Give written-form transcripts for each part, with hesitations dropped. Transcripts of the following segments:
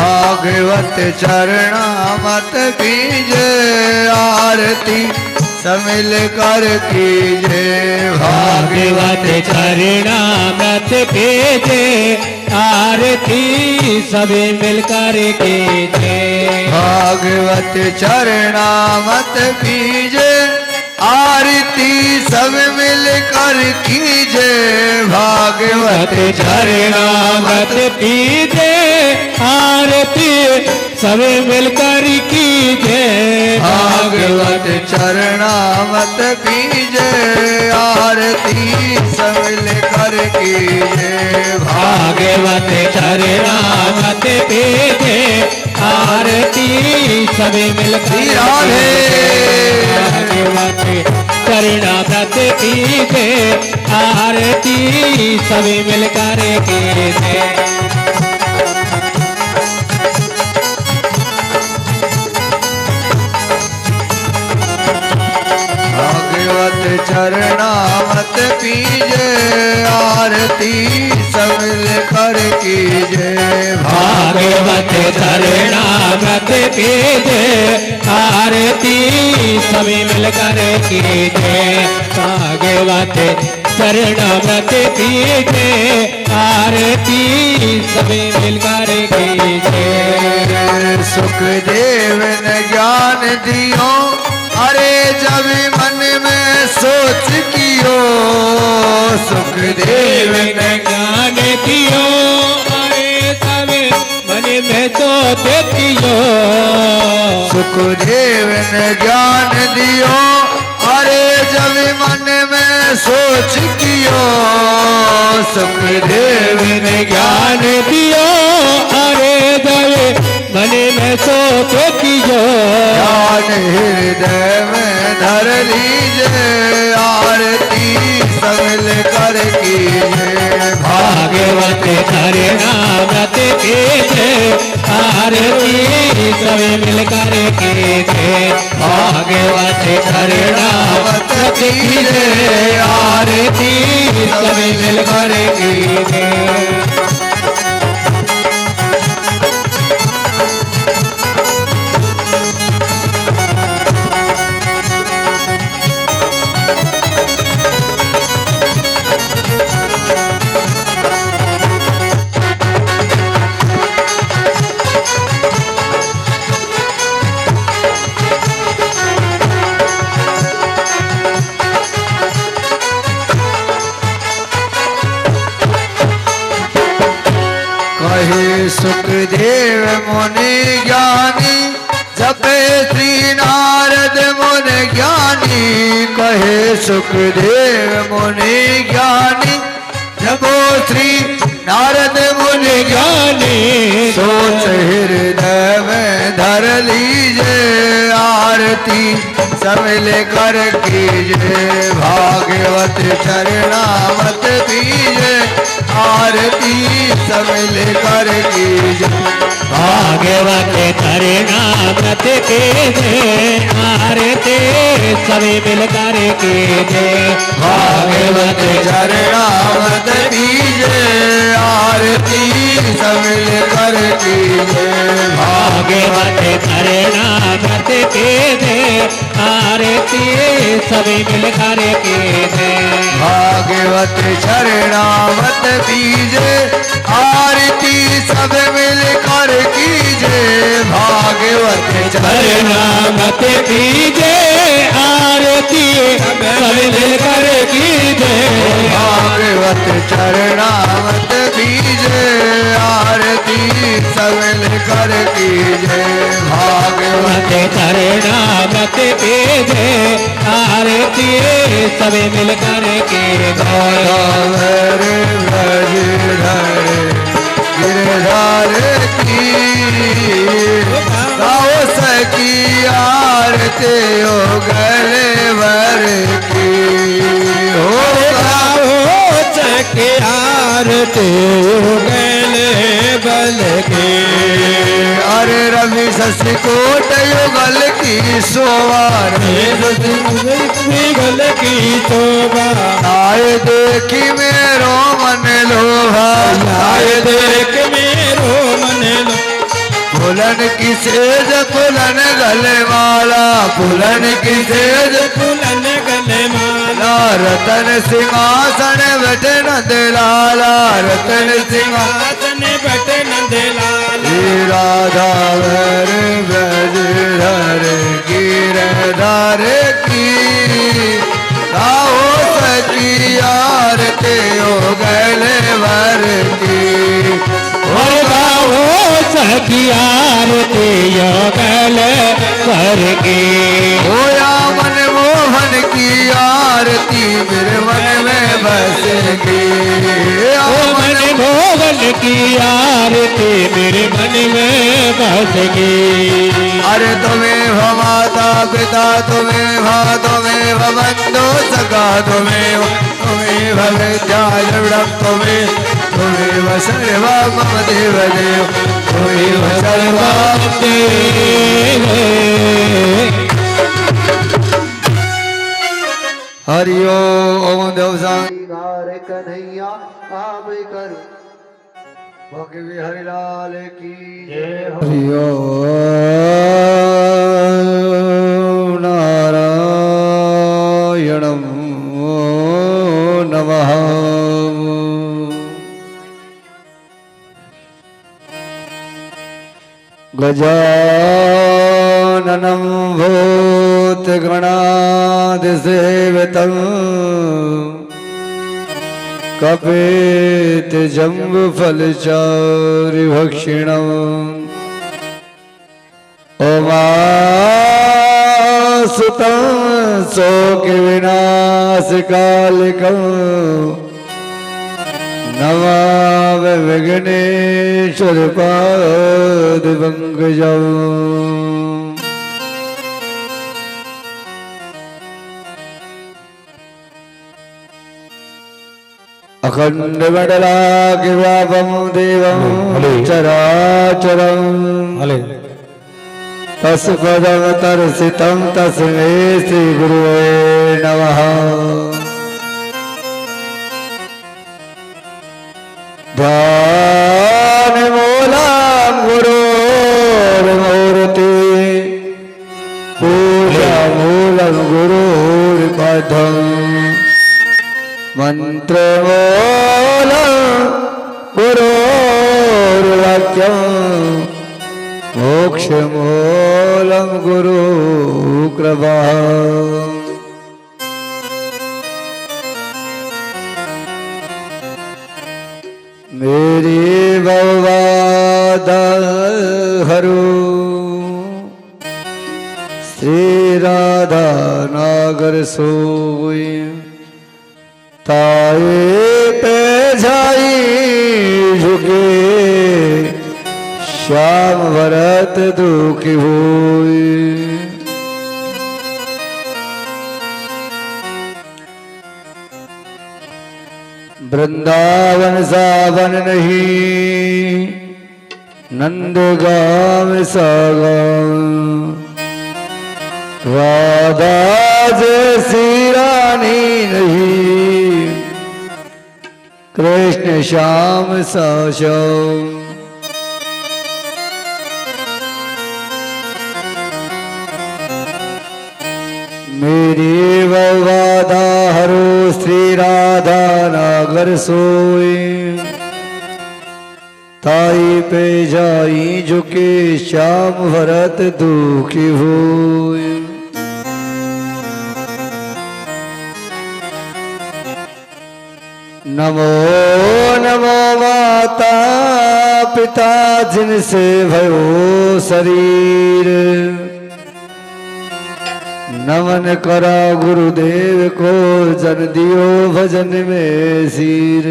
भागवत चरणामत कीजे आरती सब मिल कर कीजे भागवत चरणामत कीजे आरती सब मिलकर कीजे भागवत चरणामत कीजे आरती सब मिल कर कीजे भागवत चरणामत कीजे आरती सब मिलकर कीजे भागवत चरणामत कीजे आरती सब मिल कर कीजे भागवत चरणामत कीजे आरती सब मिलकर भागवत चरणामत कीजे आरती सब मिलकर कीजे भागवत चरणामत कीजे आरती सब मिल कर कीजे भागवत चरणामत कीजे आरती सब मिलकर कीजे भागवत चरणामत कीजे आरती सब मिलकर कीजे सुखदेव ने ज्ञान दियो अरे जब मन में सोच कियो सुखदेव ने ज्ञान दियो अरे तब मन में सोच कियो सुखदेव ने ज्ञान दियो अरे जब मन में सोच कियो सुखदेव ने ज्ञान दियो अरे जब मन में सोच कियो ज्ञान हृदय में धर लीजे आरती सब मिल कर कीजे भागवत चरणामत कीजे आरती सब मिलकर कीजे भागवत चरणामत कीजे आरती सब मिलकर कीजे सुखदेव मुनि ज्ञानी जपे श्री नारद मुनि ज्ञानी कहे सुखदेव मुनि ज्ञानी जपो श्री नारद मुनि ज्ञानी सोच हृदय में धर लीजे आरती सब लेकर कीजे भागवत चरणामत कीजे आरती सब लेकर कीजे भागवत चरणामत कीजे आरती सब मिलकर कीजे भागवत चरणामत कीजे आरती सब लेकर कीजे भागवत चरणामत कीजे आरती सब मिलकर कीजे भागवत चरणामत कीजे आरती सब मिलकर कीजे भागवत चरणामत कीजे आरती सब मिलकर कीजे भागवत चरणामत कीजे आरती सब मिलकर कीजे भागवत चरणामत कीजे आरती सब मिलकर कीजे गिरधार की गाओ सकी आरती हो गले वर की हो सकी आरती हो गले बल के अरे रवि शशि कोट युगल की सोवार गल की शोभा आए देखी मेरो मन लोभा आए देख मेरो मन लो फूलन की सेज फूलन गले माला फूलन की सेज फूलन गले माला रतन सिंहासन बैठे नंद लाला रतन सिंहासन बैठे नंद लाला राधा वर ब्रज धर गिरधर की गाओ सखी आरती ओ गले वर की गाओ सखी आरती ओ गले वर की होया मनमोहन की आरती मेरे मन में बसेगी मनमोहन की आरती मेरे मन में बसेगी अरे तुम्हें माता पिता तुम्हें तुम्हें बंधु सखा तुम्हें विद्यालय तुम्हें सर्वा मम देव देव तुम्हें सर्वा हरि ओम देव सारे कन्हैया आप कर भगवी हरिलाल की हरि ओम नारायणं नमः गजाननं भूतगणाधिसेवितं कपेत जम्बुफलचारुभक्षिणम् उमासुतं शोकविनाशकालिकम् नमामि विघ्नेश्वरपादपङ्कजम् अखण्डमण्डलाखिव्यापं देवं चराचरम् तत्पदं दर्शितं तस्मै श्रीगुरुवे नमः ध्यानमूलं गुरोर्मूर्ति पूजामूलं गुरोर्पदम् मन्त्रमूलं गुरोर्वाक्यम् मोक्षमूलं गुरुकृपा मेरी बवादा हरु श्री राधा नागर सोई ताए पे जाई झुके श्याम भरत दुखी हुई वृंदावन सावन नहीं नंदगाम सागाम राधा जैसी रानी नहीं कृष्ण श्याम सा श्याम मेरी वादा हरो श्री राधा नागर सोई ताई पे जाई झुके श्याम भरत दुखी हुई नमो नमो माता पिता जिनसे भयो शरीर नमन करा गुरुदेव को जन दियो भजन में सिर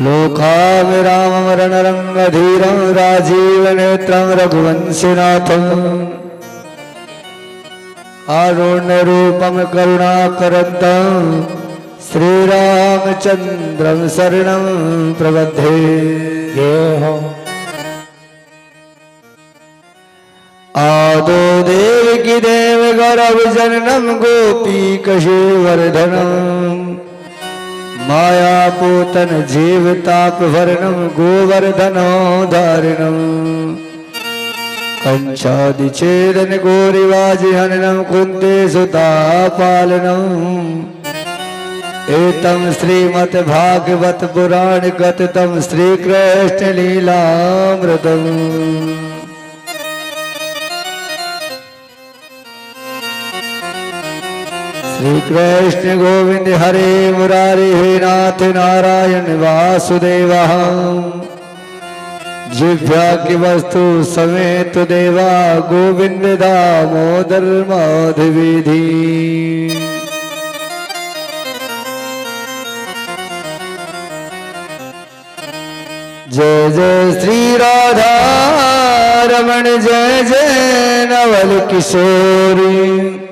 लोकाम राम रणरंग धीरं राजीव नेत्रं रघुवंशीनाथं आरुण्य रूपम करुणाकरन्तं श्रीरामचंद्रं शरणं प्रबध्ये आदो देवकी देव गौरव जननम गोपी कशेवर्धनम मायापूतन जीवतापवर्णं गोवर्धनोधारिणं कंचादिच्छेदन गौरिवाजिहननं कुन्ते सुतापालनम् एतं श्रीमद्भागवत पुराण कथितं श्रीकृष्ण लीलामृतम्। श्री कृष्ण गोविंद हरे मुरारी हे नाथ नारायण वासुदेव जिह्वा की वस्तु समेत देवा गोविंद दामोदर माधविधि। जय जय श्री राधा रमण जय जय नवल किशोरी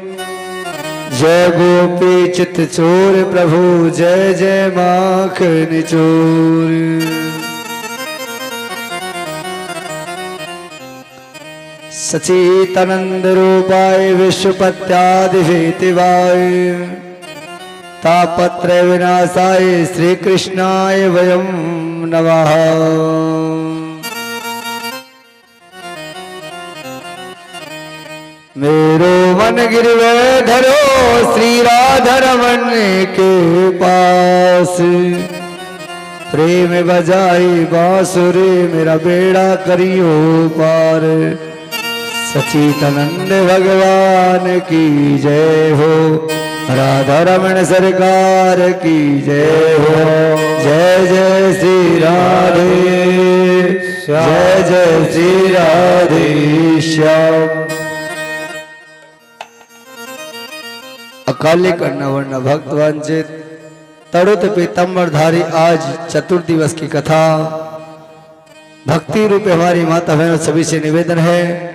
जय गोपी चित चोर प्रभु जय जय माखन चोर। सचितानंद रूपाय विश्वपत्यादिहेतवाय तापत्रय विनाशाय श्री कृष्णाय वयं नमः। मेरो मन गिरवे धरो श्री राधा रमन के पास प्रेम बजाई बांसुरी मेरा बेड़ा करियो पार। सचितानंद भगवान की जय हो राधा रमन सरकार की जय हो। जय जय श्री राधे जय जय श्री राधे श्याम। अकाले करना वर्ण भक्त वंचित तड़ुत पीतम्बरधारी आज चतुर्दिवस की कथा भक्ति रूपे हमारी माता बहनों सभी से निवेदन है।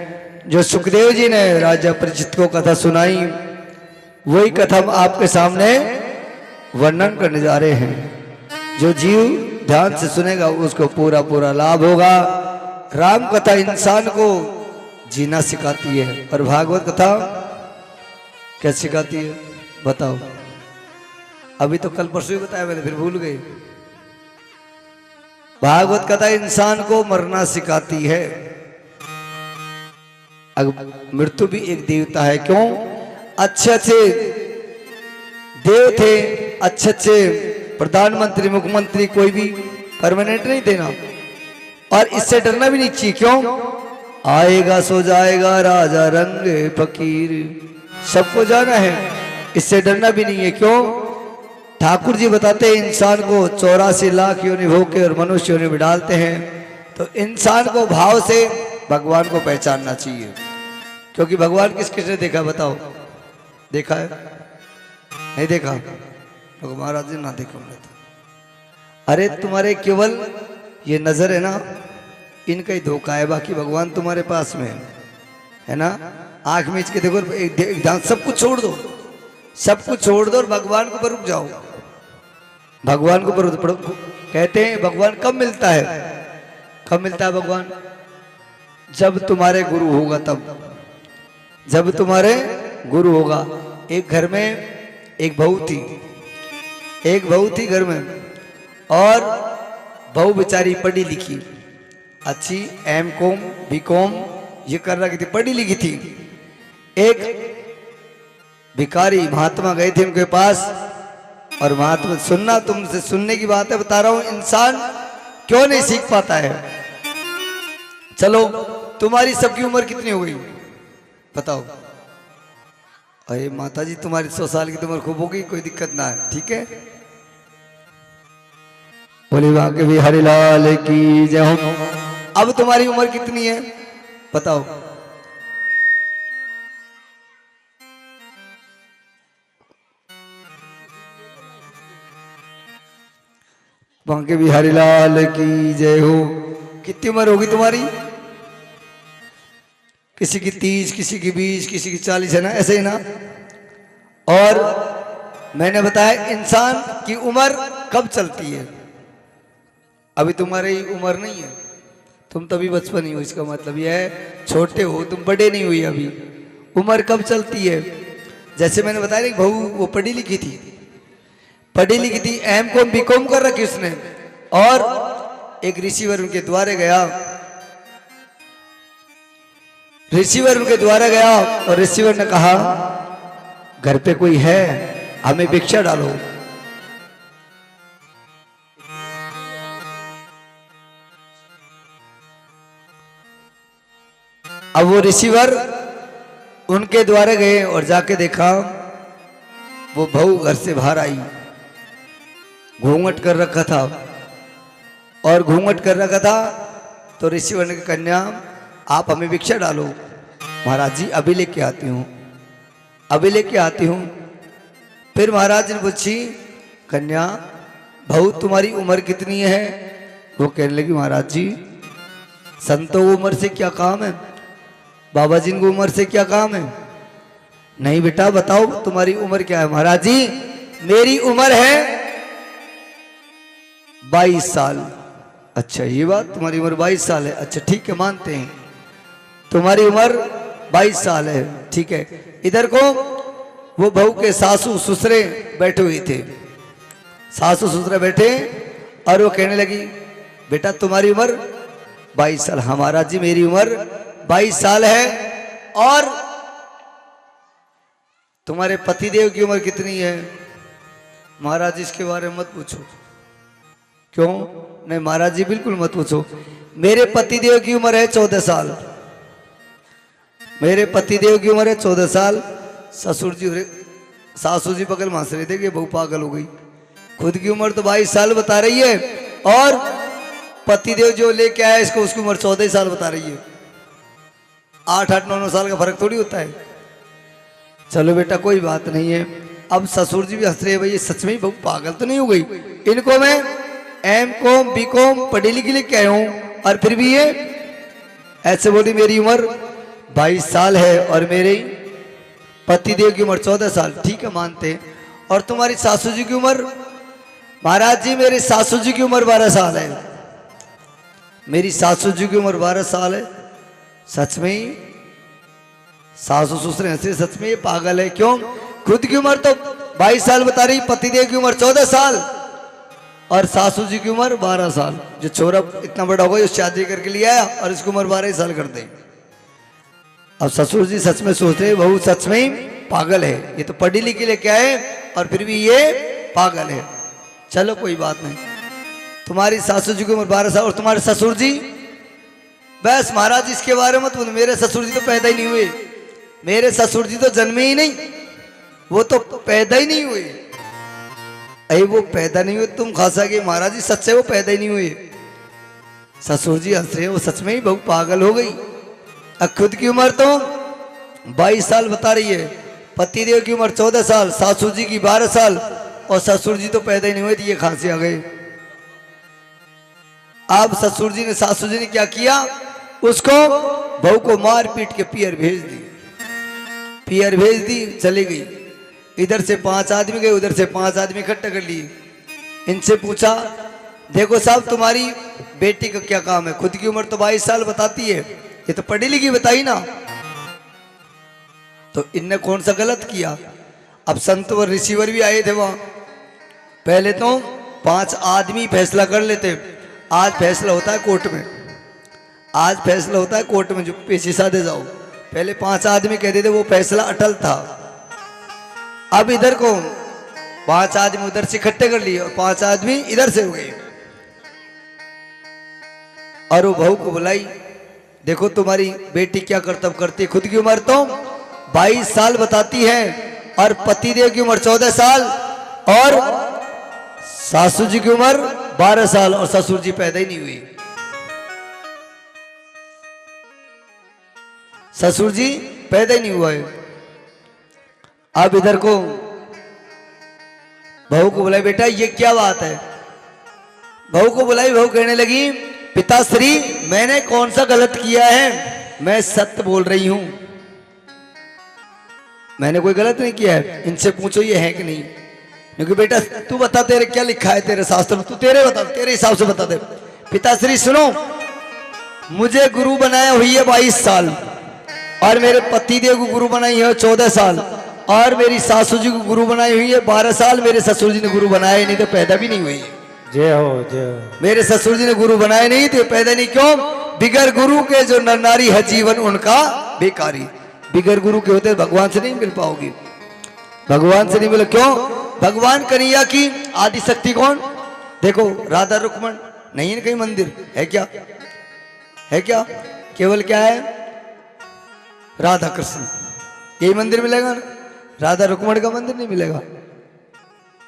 जो सुखदेव जी ने राजा परीक्षित को कथा सुनाई वही कथा हम आपके सामने वर्णन करने जा रहे हैं। जो जीव ध्यान से सुनेगा उसको पूरा पूरा लाभ होगा। राम कथा इंसान को जीना सिखाती है और भागवत कथा क्या सिखाती है बताओ। अभी तो कल परसों ही बताया मैंने फिर भूल गए। भागवत कथा इंसान को मरना सिखाती है। मृत्यु भी एक देवता है। क्यों? अच्छे अच्छे देव थे, अच्छे अच्छे प्रधानमंत्री मुख्यमंत्री कोई भी परमानेंट नहीं थे ना। और इससे डरना भी नहीं चाहिए। क्यों? आएगा सो जाएगा राजा रंग फकीर सबको जाना है, इससे डरना भी नहीं है। क्यों? ठाकुर जी बताते हैं इंसान को 84 लाख योनि भोग के और मनुष्य योनि में डालते हैं। तो इंसान को भाव से भगवान को पहचानना चाहिए। क्योंकि भगवान किस किसने देखा बताओ? देखा है? नहीं देखा? तो महाराज जी ना देखो। अरे तुम्हारे केवल ये नजर है ना, इनका ही धोखा है, बाकी भगवान तुम्हारे पास में है ना। आंख मीच के देखो, ध्यान सब कुछ छोड़ दो, सब कुछ छोड़ दो और भगवान को पर रुक जाओ। भगवान को पर कहते हैं भगवान कब मिलता है? कब मिलता है भगवान? जब तुम्हारे गुरु होगा तब। जब तुम्हारे गुरु होगा। एक घर में एक बहू थी, एक बहू थी घर में, और बहू बेचारी पढ़ी लिखी अच्छी M.Com B.Com ये कर रखी थी, पढ़ी लिखी थी। एक भिखारी महात्मा गए थे उनके पास, और महात्मा सुनना, तुमसे सुनने की बात है बता रहा हूं, इंसान क्यों नहीं सीख पाता है। चलो तुम्हारी सबकी उम्र कितनी हो गई बताओ? अरे माता जी तुम्हारी 100 साल की तो उम्र खूब होगी, कोई दिक्कत ना है, ठीक है। बोले वाके भी हरिलाल की जय हो। अब तुम्हारी उम्र कितनी है बताओ? बांके बिहारी लाल की जय हो। कितनी उम्र होगी तुम्हारी? किसी की 30, किसी की 20, किसी की 40 है ना, ऐसे ही ना। और मैंने बताया इंसान की उम्र कब चलती है। अभी तुम्हारी उम्र नहीं है, तुम तभी बचपन ही हो, इसका मतलब यह है छोटे हो, तुम बड़े नहीं हुई अभी। उम्र कब चलती है? जैसे मैंने बताया बहू वो पढ़ी लिखी थी, पढ़ी लिखी थी, M.Com B.Com कर रखी उसने। और एक रिसीवर उनके द्वारे गया, रिसीवर उनके द्वारा गया और रिसीवर ने कहा घर पे कोई है, हमें भिक्षा डालो। अब वो रिसीवर उनके द्वारे गए और जाके देखा वो बहू घर से बाहर आई, घूंघट कर रखा था। और घूंघट कर रखा था तो रिसीवर ने कहा कन्या आप हमें भिक्षा डालो। महाराज जी अभी लेके आती हूँ, अभी लेके आती हूँ। फिर महाराज ने पूछी कन्या बहू तुम्हारी उम्र कितनी है? वो कहने लगी महाराज जी संतों को उम्र से क्या काम है, बाबा जी को उम्र से क्या काम है? नहीं बेटा बताओ तुम्हारी उम्र क्या है? महाराज जी मेरी उम्र है 22 साल। अच्छा ये बात, तुम्हारी उम्र 22 साल है, अच्छा ठीक है मानते हैं तुम्हारी उम्र 22 साल है, ठीक है। इधर को वो बहू के सासू ससुरे बैठे हुए थे, सासू ससुरे बैठे और वो कहने लगी बेटा तुम्हारी उम्र 22 साल। हाँ महाराज जी मेरी उम्र 22 साल है। और तुम्हारे पतिदेव की उम्र कितनी है? महाराज जी इसके बारे में मत पूछो। क्यों? नहीं महाराज जी बिल्कुल मत पूछो। मेरे पतिदेव की उम्र है 14 साल, मेरे पतिदेव की उम्र है 14 साल। ससुर जी सासू जी बगल में हंस रहे थे कि बहू पागल हो गई, खुद की उम्र तो 22 साल बता रही है और पतिदेव जो लेके आया इसको उसकी उम्र 14 साल बता रही है। 8-8, 9-9 साल का फर्क थोड़ी होता है। चलो बेटा कोई बात नहीं है। अब ससुर जी भी हंस रहे भाई ये सच में ही बहू पागल तो नहीं हो गई, इनको मैं M.Com B.Com पढ़ी लिखी लेके आया हूं और फिर भी ये ऐसे बोली मेरी उम्र 22 साल है और मेरे पतिदेव की उम्र 14 साल। ठीक है मानते हैं। और तुम्हारी सासू जी की उम्र? महाराज जी मेरी सासू जी की उम्र 12 साल है, मेरी सासू जी की उम्र 12 साल है। सच में ही सासू ससुर हंसे, सच में ये पागल है। क्यों? खुद की उम्र तो 22 साल बता रही, पतिदेव की उम्र 14 साल और सासू जी की उम्र 12 साल। जो छोरा इतना बड़ा होगा उस शादी करके लिए आया और इसकी उम्र 12 साल कर दे। अब ससुर जी सच में सोचते हैं बहू सच में ही पागल है, ये तो पढ़ी लिखी लेके आए और फिर भी ये पागल है। चलो कोई बात नहीं। तुम्हारी सासू जी की उम्र 12 साल और तुम्हारे ससुर जी? बस महाराज इसके बारे में मत बोलो, मेरे ससुर जी तो पैदा ही नहीं हुए, मेरे ससुर जी तो जन्मे ही नहीं, वो तो पैदा ही नहीं हुए। अरे वो पैदा नहीं हुए तुम खासा कि महाराज जी सच है वो पैदा ही नहीं हुए। ससुर जी हंस रहे हैं, वो सच में ही बहुत पागल हो गई। अब खुद की उम्र तो 22 साल बता रही है, पतिदेव की उम्र 14 साल, सासू जी की 12 साल और ससुर जी तो पैदा ही नहीं हुए थे, ये खांसी आ गए। अब ससुर जी ने सासू जी ने क्या किया, उसको बहू को मार पीट के पियर भेज दी, पियर भेज दी, चली गई। इधर से 5 आदमी गए, उधर से 5 आदमी इकट्ठा कर लिए। इनसे पूछा देखो साहब तुम्हारी बेटी का क्या काम है? खुद की उम्र तो 22 साल बताती है, ये तो पढ़ी लिखी बताई ना। तो इनने कौन सा गलत किया? अब संत और रिसीवर भी आए थे वहां। पहले तो 5 आदमी फैसला कर लेते, आज फैसला होता है कोर्ट में, आज फैसला होता है कोर्ट में, जो पेशी साधे जाओ। पहले 5 आदमी कहते थे, वो फैसला अटल था। अब इधर को 5 आदमी उधर से इकट्ठे कर लिए और 5 आदमी इधर से हो गए और वो बहू को बुलाई, देखो तुम्हारी बेटी क्या कर्तव्य करती है, खुद की उम्र तो 22 साल बताती है और पतिदेव की उम्र 14 साल और सासू जी की उम्र 12 साल और ससुर जी पैदा ही नहीं हुई। ससुर जी पैदा ही नहीं हुआ है। अब इधर को बहू को बुलाई, बेटा ये क्या बात है? बहू को बुलाई, बहू कहने लगी पिताश्री मैंने कौन सा गलत किया है, मैं सत्य बोल रही हूं, मैंने कोई गलत नहीं किया है। इनसे पूछो ये है कि नहीं, क्योंकि बेटा तू बता तेरे क्या लिखा है तेरे शास्त्र में, तू तेरे बता, तेरे हिसाब से बता दे। पिताश्री सुनो, मुझे गुरु बनाया हुई है 22 साल और मेरे पतिदेव को गुरु बनाई है 14 साल और मेरी सासू जी को गुरु बनाई हुई है। 12 साल मेरे ससुर जी ने गुरु बनाए नहीं तो पैदा भी नहीं हुई। जय हो जय हो। मेरे ससुर जी ने गुरु बनाए नहीं तो पैदा नहीं। क्यों? बिगर गुरु के जो नर नारी है जीवन उनका बेकारी। बिगर गुरु के होते भगवान से नहीं मिल पाओगी, भगवान से नहीं मिले। क्यों? भगवान कन्हैया की आदि शक्ति कौन? देखो राधा रुक्मण नहीं है कहीं मंदिर है क्या? है क्या? केवल क्या है? राधा कृष्ण, यही मंदिर मिलेगा ना, राधा रुक्मण का मंदिर नहीं मिलेगा।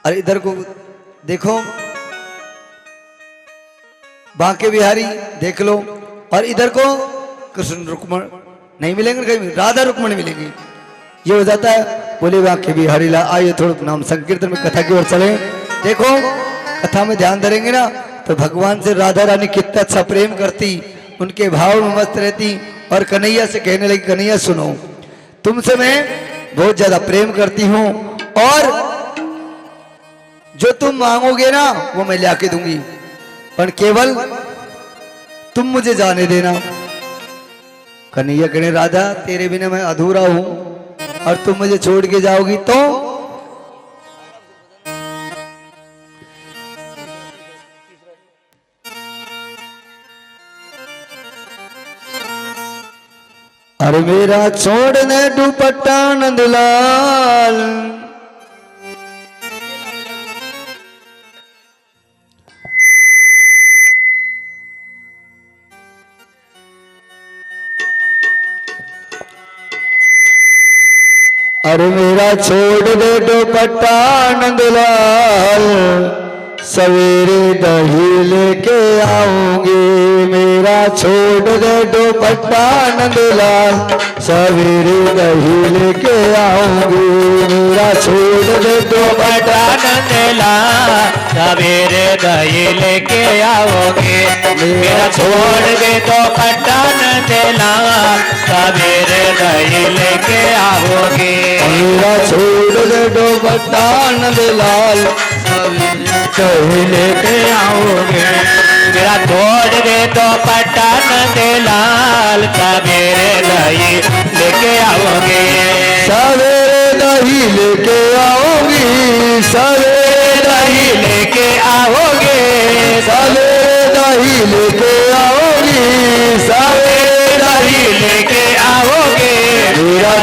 और इधर को देखो बांके बिहारी देख लो, और इधर को कृष्ण रुक्मण नहीं मिलेंगे कहीं, राधा रुक्मण मिलेंगे। ये हो जाता है। बोले बांके बिहारी ला। आइए थोड़ा नाम संकीर्तन में कथा की ओर चले। देखो कथा में ध्यान धरेंगे ना तो भगवान से राधा रानी कितना अच्छा प्रेम करती, उनके भाव में मस्त रहती। और कन्हैया से कहने लगी कन्हैया सुनो, तुमसे मैं बहुत ज्यादा प्रेम करती हूं और जो तुम मांगोगे ना वो मैं लाके दूंगी, पर केवल तुम मुझे जाने देना। कन्हैया कहने राधा तेरे बिना मैं अधूरा हूं और तुम मुझे छोड़ के जाओगी तो? अरे मेरा छोड़ने दुपट्टा नंदलाल, अरे मेरा छोड़ दे दुपट्टा नंदलाल, सवेरे दही लेके आऊंगी। मेरा छोड़ दे दुपट्टा नंदलाल, सवेरे दही लेके आऊंगी। मेरा छोड़ दे दुपट्टा नंदलाल, सवेरे दही लेके आओगे। मेरा छोड़ दे दुपट्टा नंदलाल, सवेरे दही लेके आओगे। मेरा छोड़ दे दुपट्टा नंदलाल, दही लेके आओगे। मेरा छोड़ दे दुपट्टा नंदलाल, सवेरे दही लेके आओगे। सवेरे दही लेके आओगी, सवेरे दही लेके आओगे। सवेरे दही लेके आओगी, सवेरे दही लेके आओगे। मेरा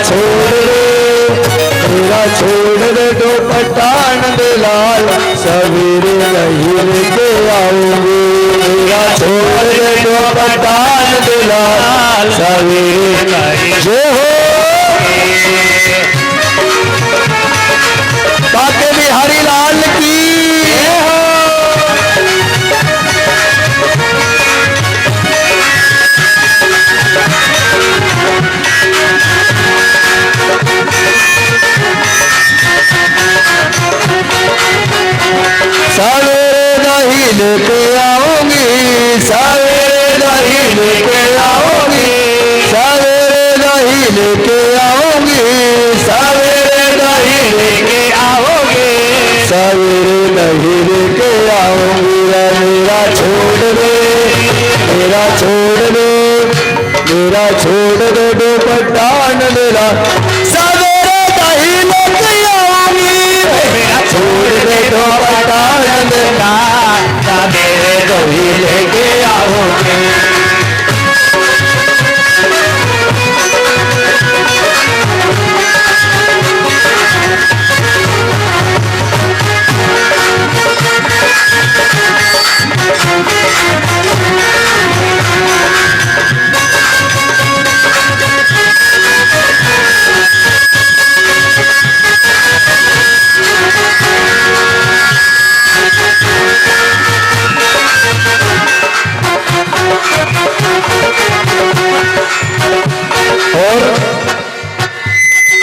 छोड़ दे दुपट्टा नंदलाल, सवेरे दही लेके आओगी। मेरा छोड़ दे दुपट्टा नंदलाल, सवेरे दही। जो हो बांके बिहारी लाल की सवेरे दही लेके आओगी, सवेरे दही लेके आओगी, सवेरे दही लेके आओगी, सवेरे दही लेके आओगे। सवेरे दही लेके आओगी। मेरा छोड़ दे, मेरा छोड़ दे, मेरा छोड़ दे दुपट्टा नंदलाल, सवेरे दही लेके आओगी। मेरा छोड़ दे दुपट्टा नंदलाल, सवेरे दही लेके आओगे।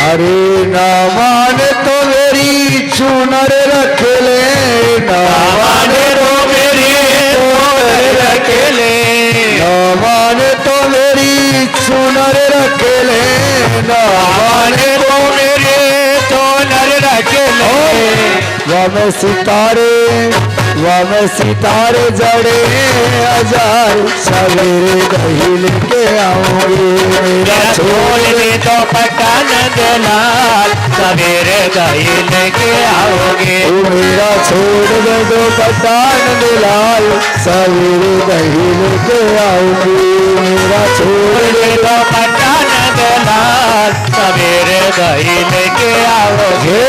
अरे ना माने तो मेरी चुनर रख ले, ना माने तो मेरी चुनर रख ले, ना माने तो मेरी चुनर रख ले, ना माने तो मेरी चुनर रख ले। वह मैं सितारे वम सितारे जड़े हजार सवेरे दही लेके आऊंगी मेरा छोड़ दे तो पठान लाल सवेरे दही लेके आओगे मेरा छोड़ दे तो पठान लाल सवेरे दही लेके आऊंगी मेरा छोड़ दे तो पठान लाल सवेरे दही लेके आओगे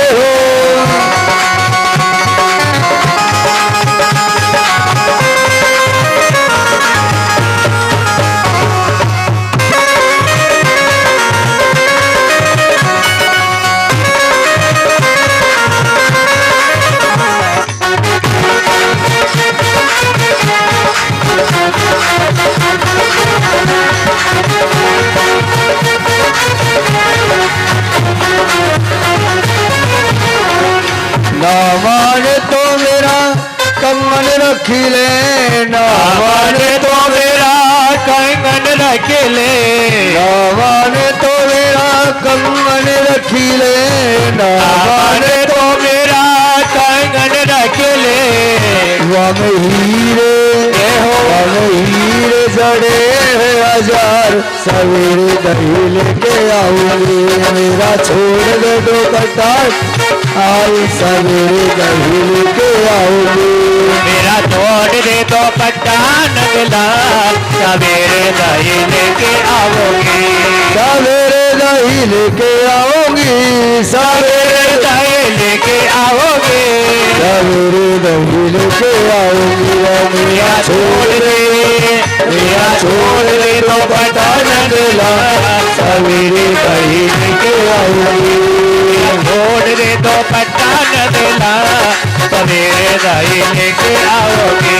ना माने तो मेरा कंगन रखी ले ना माने तो मेरा कंगन रख ले ना माने तो मेरा कंगन रखी ले ना माने तो मेरा कंगन रख ले वम हीरे जड़े हजार सवेरे दही लेके आऊंगी मेरा छोड़ दे दो पठान आई सवेरे दही लेके आऊंगी मेरा छोड़ दे तो पठान लाल सवेरे दही लेके आओगे सवेरे दही लेके आऊंगी सवेरे दही लेके आओगे सवेरे दही लेके आऊंगी मेरा छोड़ दे तो पठान लाल सवेरे दही लेके आओगे छोड़ दे तो पठान लाल सवेरे दही लेके आओगे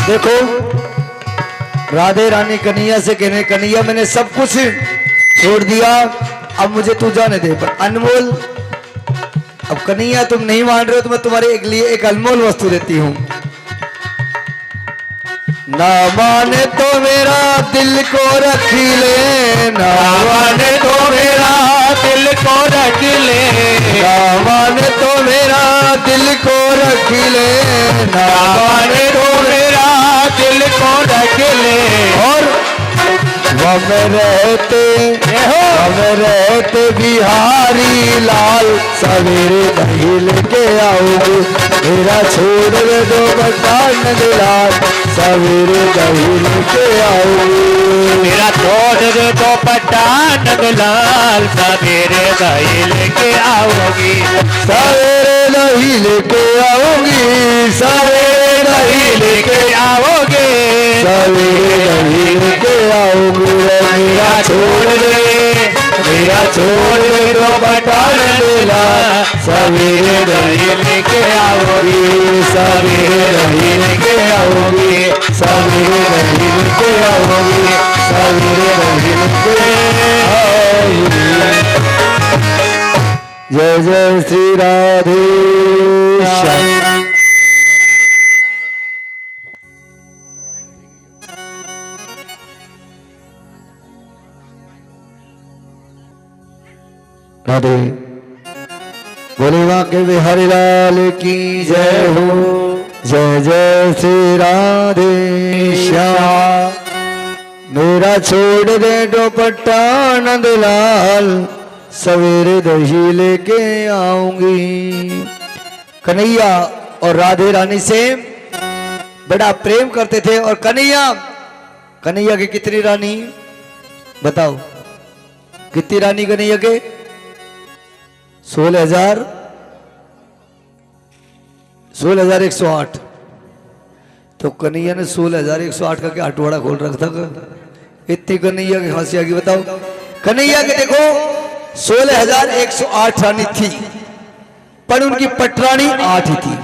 देखो राधे रानी कन्हैया से कहने कन्हैया मैंने सब कुछ छोड़ दिया अब मुझे तू जाने दे पर अनमोल अब कन्हैया तुम नहीं मान रहे हो तो मैं तुम्हारे एक लिए एक अनमोल वस्तु देती हूँ ना माने तो मेरा दिल को रखी ले ना माने तो मेरा दिल को रख ले ना माने तो मेरा दिल को रखी ले ना माने तो मेरा दिल को रख ले और वम रहते बिहारी लाल सवेरे दही लेके आऊंगी मेरा छोड़ दे दो पठान लाल सवेरे दही लेके आऊंगी मेरा छोड़ दे तो पठान लाल सवेरे दही लेके आओगी सवेरे दही लेके आऊंगी सवेरे दही लेके आओगे सवेरे दही लेके आऊंगी मेरा छोड़ दे तो पठान लाल सवेरे दही लेके आऊंगी सवेरे दही लेके आऊंगी सवेरे दही लेके आऊंगी सवेरे दही लेके आऊंगी जय जय श्री राधे श्याम राधे बोले वाके बिहारी लाल की जय हो जय जय श्री राधे श्याम मेरा छोड़ दे दुपट्टा नंद लाल सवेरे दही लेके आऊंगी कन्हैया और राधे रानी से बड़ा प्रेम करते थे और कन्हैया की कितनी रानी बताओ कितनी रानी कन्हैया के 16,108 तो कन्हैया ने 16,108 का क्या अटवाड़ा खोल रखा था इतनी कन्हैया की हंसी आ गई बताओ कन्हैया के देखो 16,108 रानी थी, पर उनकी पटरानी 8 ही थी।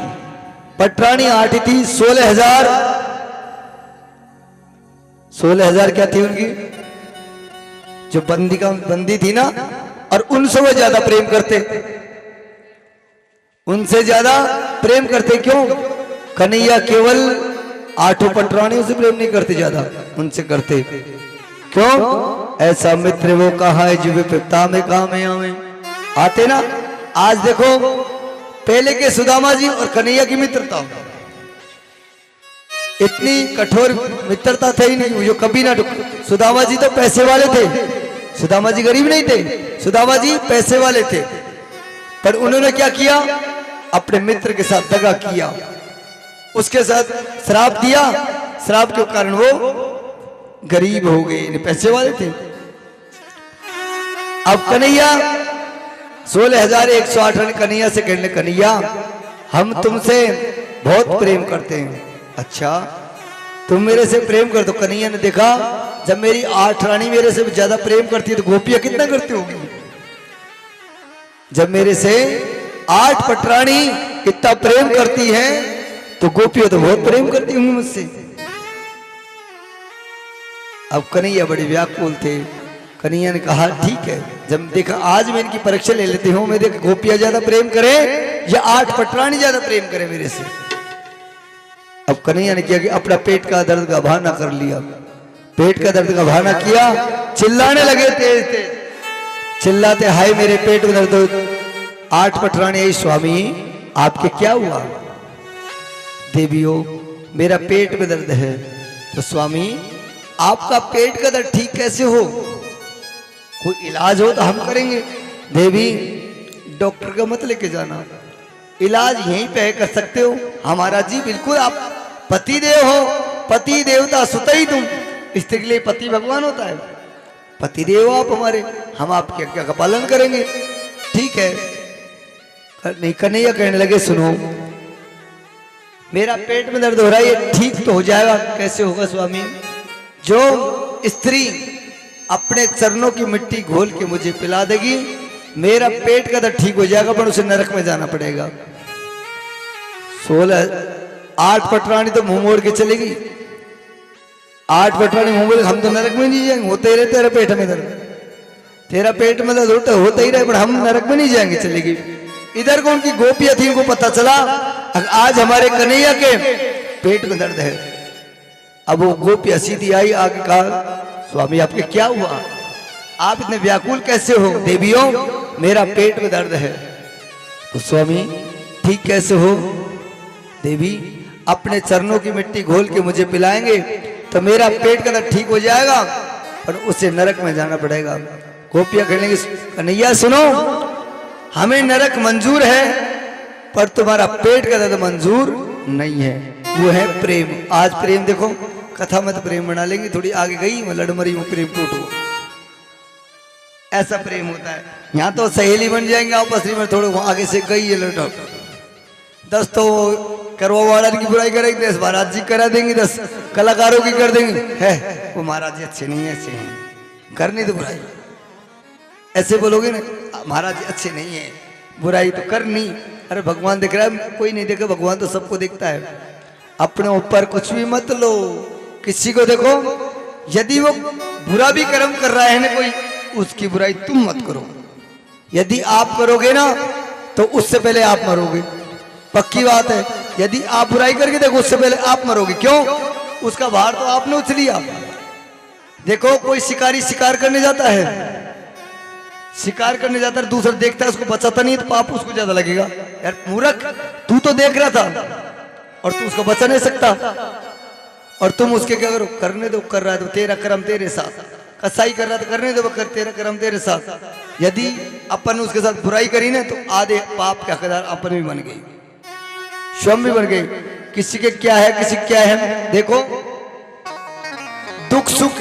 पटरानी 8 ही थी। 16,000 क्या थी उनकी, जो बंदी थी ना, और उनसे वो ज्यादा प्रेम करते, उनसे ज्यादा प्रेम करते। क्यों? कन्हैया केवल 8 पटरानियों से प्रेम नहीं करते, ज्यादा उनसे करते। क्यों? ऐसा मित्र वो कहा है जो विपत्ता में काम आवे। आते ना। आज देखो, पहले के सुदामा जी और कन्हैया की मित्रता, इतनी कठोर मित्रता थे ही नहीं, जो कभी ना। सुदामा जी तो पैसे वाले थे, सुदामा जी गरीब नहीं थे, सुदामा जी पैसे वाले थे। पर उन्होंने क्या किया? अपने मित्र के साथ दगा किया, उसके साथ श्राप दिया। श्राप के कारण वो गरीब हो गए, पैसे वाले थे। अब कन्हैया 16,108 रन कन्हैया से कहने, कन्हैया हम तुमसे बहुत प्रेम करते हैं। अच्छा, तुम मेरे से प्रेम कर दो। कन्हैया ने देखा, जब मेरी 8 रानी मेरे से ज्यादा प्रेम करती है तो गोपियां कितना करती होगी। जब मेरे से 8 पटरानी इतना प्रेम करती हैं तो गोपियां तो बहुत प्रेम करती होंगी मुझसे। अब कन्हैया बड़े व्याकुल थे। कन्हैया ने कहा, ठीक है, जब देखा आज मैं इनकी परीक्षा ले लेती हूं, मैं देखा गोपियां ज्यादा प्रेम करे या 8 पटरानी ज्यादा प्रेम करे मेरे से। अब कन्हैया ने किया कि अपना पेट का दर्द का बहाना कर लिया, पेट का दर्द का बहाना किया, चिल्लाने लगे तेज तेज, चिल्लाते, हाय मेरे पेट में दर्द। 8 पटरानी, स्वामी आपके क्या हुआ? देवियों मेरा पेट में दर्द है। तो स्वामी आपका पेट का दर्द ठीक कैसे हो? कोई इलाज हो तो हम करेंगे। देवी डॉक्टर का मत लेके जाना, इलाज यहीं पे कर सकते हो। हमारा जी बिल्कुल, आप पति देव हो, पति देवता सुत ही तुम, स्त्री के लिए पति भगवान होता है। पति देव आप हमारे, हम आपके क्या का पालन करेंगे। ठीक है। नहीं, कन्हैया कहने लगे, सुनो मेरा पेट में दर्द हो रहा है, ये ठीक तो हो जाएगा। कैसे होगा स्वामी? जो स्त्री अपने चरणों की मिट्टी घोल के मुझे पिला देगी, मेरा पेट का दर्द ठीक हो जाएगा, पर उसे नरक में जाना पड़ेगा। 8 पटरानी तो मुंह मोड़ के चलेगी। 8 पटरानी मुंह मोड़, हम तो नरक में नहीं जाएंगे। होते ही रहे तेरा पेट में दर्द, तेरा पेट में दर्द होता ही रहे, पर हम नरक में नहीं जाएंगे, चलेगी। इधर को उनकी गोपियां थी, उनको पता चला आज हमारे कन्हैया के पेट में दर्द है। अब वो गोपियां सीधी आई, आगे कहा, स्वामी आपके क्या हुआ? आप इतने व्याकुल कैसे हो? देवियों मेरा पेट में दर्द है। तो स्वामी ठीक कैसे हो? देवी अपने चरणों की मिट्टी घोल के मुझे पिलाएंगे तो मेरा पेट का दर्द ठीक हो जाएगा, पर उसे नरक में जाना पड़ेगा। गोपियां कहने, कन्हैया सुनो, हमें नरक मंजूर है, पर तुम्हारा पेट का दर्द मंजूर नहीं है। वो है प्रेम। आज प्रेम देखो, कथा में तो प्रेम बना लेंगे, थोड़ी आगे गई मैं लड़ मरी हूं, प्रेम टूट गया। ऐसा प्रेम होता है। यहाँ तो सहेली बन जाएंगे आपस में, थोड़े आगे से गई है लड़, 10 तो करवा वाला की बुराई करेंगे, 10 महाराज जी करा देंगे, 10 कलाकारों की कर देंगे। है वो महाराज जी अच्छे नहीं है, ऐसे हैं, करनी तो बुराई। ऐसे बोलोगे ना, महाराज जी अच्छे नहीं है, बुराई तो करनी। अरे भगवान देख रहा है, कोई नहीं देखे, भगवान तो सबको देखता है। अपने ऊपर कुछ भी मत लो, किसी को देखो, यदि वो बुरा भी कर्म कर रहा है ना कोई, उसकी बुराई तुम मत करो। यदि आप करोगे ना तो उससे पहले आप मरोगे, पक्की बात है। यदि आप बुराई करके देखो, उससे पहले आप मरोगे। क्यों? उसका भार तो आपने उठ लिया। देखो कोई शिकारी शिकार करने जाता है, शिकार करने जाता है, दूसरा देखता है उसको बचाता नहीं, तो पाप उसको ज्यादा लगेगा। यार मूर्ख, तू तो देख रहा था और तू उसको बचा नहीं सकता, और तुम उसके क्या करो? करने दो, कर रहा है तो तेरा कर्म तेरे साथ। कसाई कर रहा था, करने दो, कर तेरा कर्म तेरे साथ। यदि अपन उसके साथ बुराई करी ना तो आधे पाप के हकदार अपन भी बन गई, स्वयं भी बन गई। किसी के क्या है, किसी क्या है। देखो दुख सुख,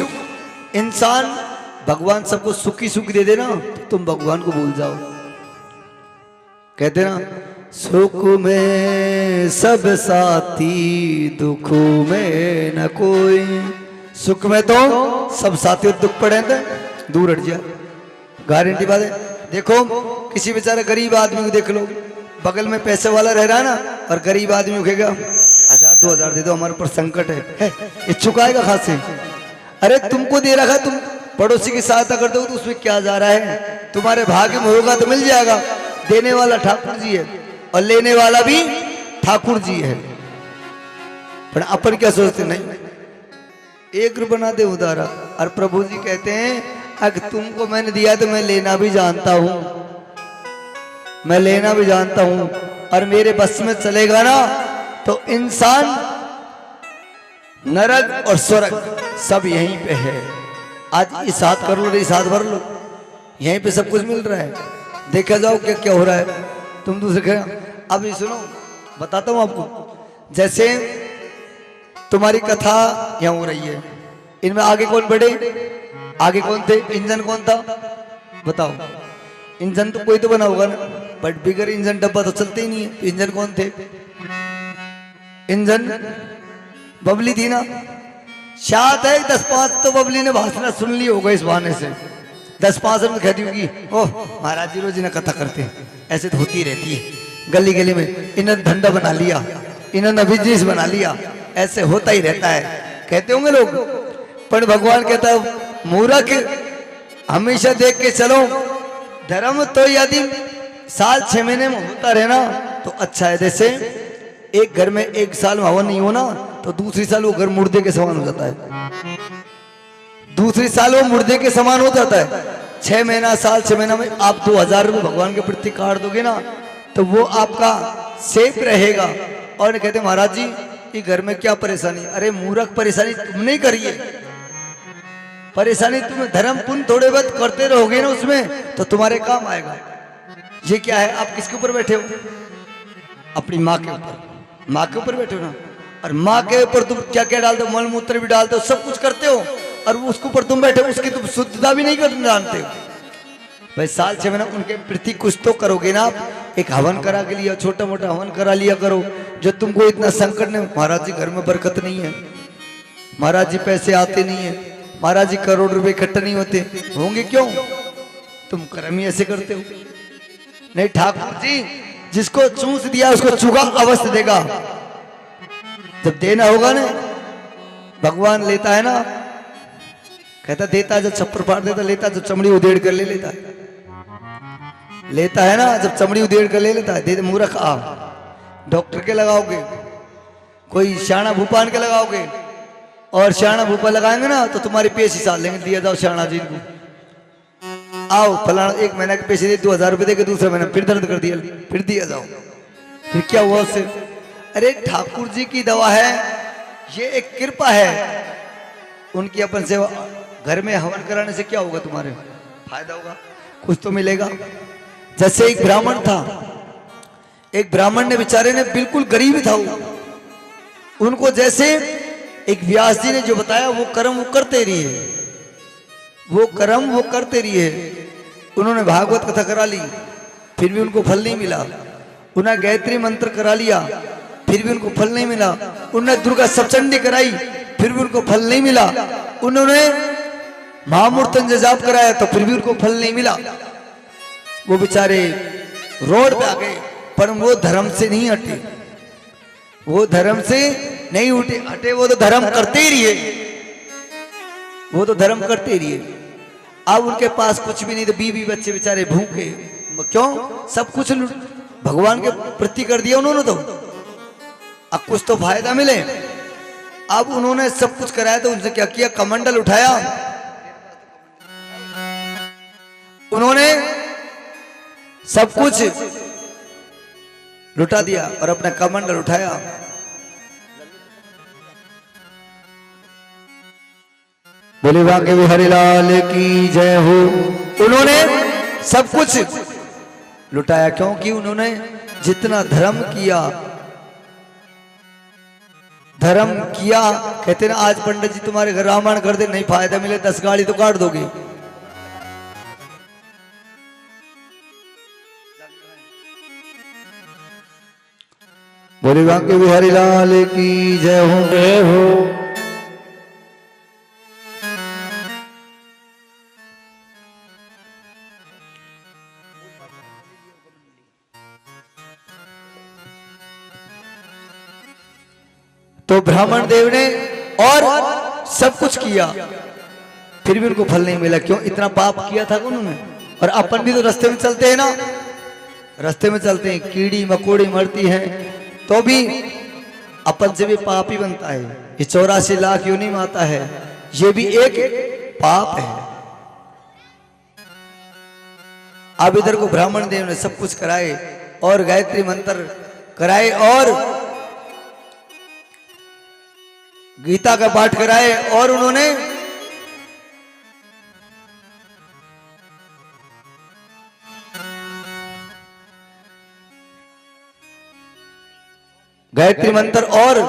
इंसान भगवान सबको सुखी सुख दे देना तो तुम भगवान को भूल जाओ। कहते ना, सुख में सब साथी, दुख में न कोई। सुख में तो सब साथी, दुख पड़े तो दूर हट जा, गारंटी बात है। देखो किसी बेचारे गरीब आदमी को देख लो, बगल में पैसे वाला रह रहा है ना, और गरीब आदमी उठेगा 1000-2000 दे दो, हमारे ऊपर संकट है ये चुकाएगा कहाँ से? अरे तुमको दे रखा, तुम पड़ोसी की सहायता करते हो तो उसमें क्या जा रहा है? तुम्हारे भाग्य में होगा तो मिल जाएगा। देने वाला ठाकुर जी है और लेने वाला भी ठाकुर जी है। पर अपन क्या सोचते, नहीं एक रुपया ना दे उधारा, और प्रभु जी कहते हैं अगर तुमको मैंने दिया तो मैं लेना भी जानता हूं, मैं लेना भी जानता हूं, और मेरे बस में चलेगा ना तो इंसान नरक और स्वर्ग सब यहीं पे है। आज इस हाथ कर लो, इस हाथ भर लो, यहीं पे सब कुछ मिल रहा है। देखा जाओ क्या क्या हो रहा है। तुम दूसरे कह, अभी सुनो बताता हूं आपको। जैसे तुम्हारी कथा यहाँ हो रही है, इनमें आगे कौन बढ़े? आगे कौन थे? इंजन कौन था बताओ? इंजन तो कोई तो बना होगा ना, बट बिगर इंजन डब्बा तो चलते ही नहीं है। तो इंजन कौन थे? इंजन बबली थी ना। शायद है 10-5 तो बबली ने भाषण सुन ली होगा इस बहाने से। 10-5 में कहती होगी, ओह महाराज जी रोज ना कथा करते हैं, ऐसे तो होती रहती है गली गली में, इन्होंने धंधा बना लिया, इन्होंने बिजनेस बना लिया, ऐसे होता ही रहता है, कहते होंगे लोग। पर भगवान कहता है मूर्ख, हमेशा देख के चलो, धर्म तो यदि साल 6 महीने में होता रहे ना तो अच्छा है। जैसे एक घर में 1 साल में हवन नहीं होना तो दूसरी साल वो घर मुर्दे के समान हो जाता है, दूसरी साल वो मुर्दे के समान हो जाता है। 6 महीना साल 6 महीना में आप 2000 रुपये भगवान के प्रति काट दोगे ना तो वो आपका सेफ रहेगा। और कहते महाराज जी कि घर में क्या परेशानी? अरे मूर्ख, परेशानी तुमने करी है, परेशानी तुम धर्म पुण्य थोड़े बहुत करते रहोगे ना उसमें तो तुम्हारे काम आएगा। ये क्या है? आप किसके ऊपर बैठे हो? अपनी माँ के ऊपर, माँ के ऊपर बैठे हो ना, और माँ के ऊपर तुम क्या क्या डालते हो? मल मूत्र भी डालते हो, सब कुछ करते हो, और वो उसके ऊपर तुम बैठे हो, उसकी तुम शुद्धता भी नहीं करना जानते हो। भाई साल 6 महीना उनके प्रति कुछ तो करोगे ना आप। एक हवन करा के लिया, छोटा मोटा हवन करा लिया करो, जो तुमको इतना संकट नहीं। महाराज जी घर में बरकत नहीं है, महाराज जी पैसे आते नहीं है, महाराज जी करोड़ रुपए इकट्ठे नहीं होते होंगे, क्यों? तुम कर्म ही ऐसे करते हो। नहीं, ठाकुर जी जिसको चूस दिया उसको चुगा अवश्य देगा। जब देना होगा ना, भगवान लेता है ना, कहता देता जब छप्पर फाड़ देता, लेता जब चमड़ी उधेड़ कर ले लेता है, लेता है ना जब चमड़ी उधेड़ कर ले लेता है। दे मूर्ख, आ डॉक्टर के लगाओगे, कोई श्याणा भूपान के लगाओगे, और श्याणा भूपा लगाएंगे ना तो तुम्हारे पैसे साल लेंगे। दिया जाओ श्याणा जी को, आओ फलाना 1 महीना के पैसे दे, 2000 रुपये दे के दूसरे महीने फिर दर्द कर दिया, फिर दिया जाओ, फिर क्या हुआ उससे? अरे ठाकुर जी की दवा है, ये एक कृपा है उनकी अपन सेवा। घर में हवन कराने से क्या होगा? तुम्हारे फायदा होगा, कुछ तो मिलेगा। जैसे एक ब्राह्मण था, एक ब्राह्मण ने बेचारे ने बिल्कुल गरीब था वो, उनको जैसे एक व्यास जी ने जो बताया वो कर्म वो करते रहिए, वो कर्म वो करते रहिए। उन्होंने भागवत कथा करा ली, फिर भी उनको फल नहीं मिला। उन्होंने गायत्री मंत्र करा लिया, फिर भी उनको फल नहीं मिला। उन्होंने दुर्गा सप्तचंडी कराई, फिर भी उनको फल नहीं मिला। उन्होंने महामूर्तंजय जाप कराया तो फिर भी उनको फल नहीं मिला। वो बेचारे रोड पे आ गए, पर वो धर्म से नहीं हटे, वो धर्म से नहीं हटे, वो तो धर्म करते ही रहिए, वो तो धर्म करते ही रहिए। अब उनके पास कुछ भी नहीं, तो बीवी बच्चे बेचारे भूखे, क्यों? सब कुछ भगवान के प्रति कर दिया उन्होंने, तो अब कुछ तो फायदा मिले। अब उन्होंने सब कुछ कराया तो उनसे क्या किया? कमंडल उठाया, उन्होंने सब कुछ लुटा दिया और अपना कमंडल उठाया। बोले वाके बिहारी लाल की जय हो। उन्होंने सब कुछ लुटाया, क्योंकि उन्होंने जितना धर्म किया, धर्म किया। कहते ना आज पंडित जी तुम्हारे घर रामायण कर दे, नहीं फायदा मिले 10 गाड़ी तो काट दोगे। बोले वाके बिहारी लाल की जय हो, जय हो। तो ब्राह्मण देव ने और सब कुछ किया, फिर भी उनको फल नहीं मिला। क्यों? इतना पाप किया था उन्होंने। और अपन भी तो रास्ते में चलते हैं ना, रास्ते में चलते हैं, कीड़ी मकोड़ी मरती हैं तो भी अपन से भी पाप ही बनता है। ये 84 लाख योनि में आता है, ये भी एक पाप है। अब इधर को ब्राह्मण देव ने सब कुछ कराए और गायत्री मंत्र कराए और गीता का पाठ कराए और उन्होंने गायत्री मंत्र और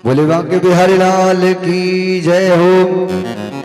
बोले बांके बिहारी लाल की जय हो।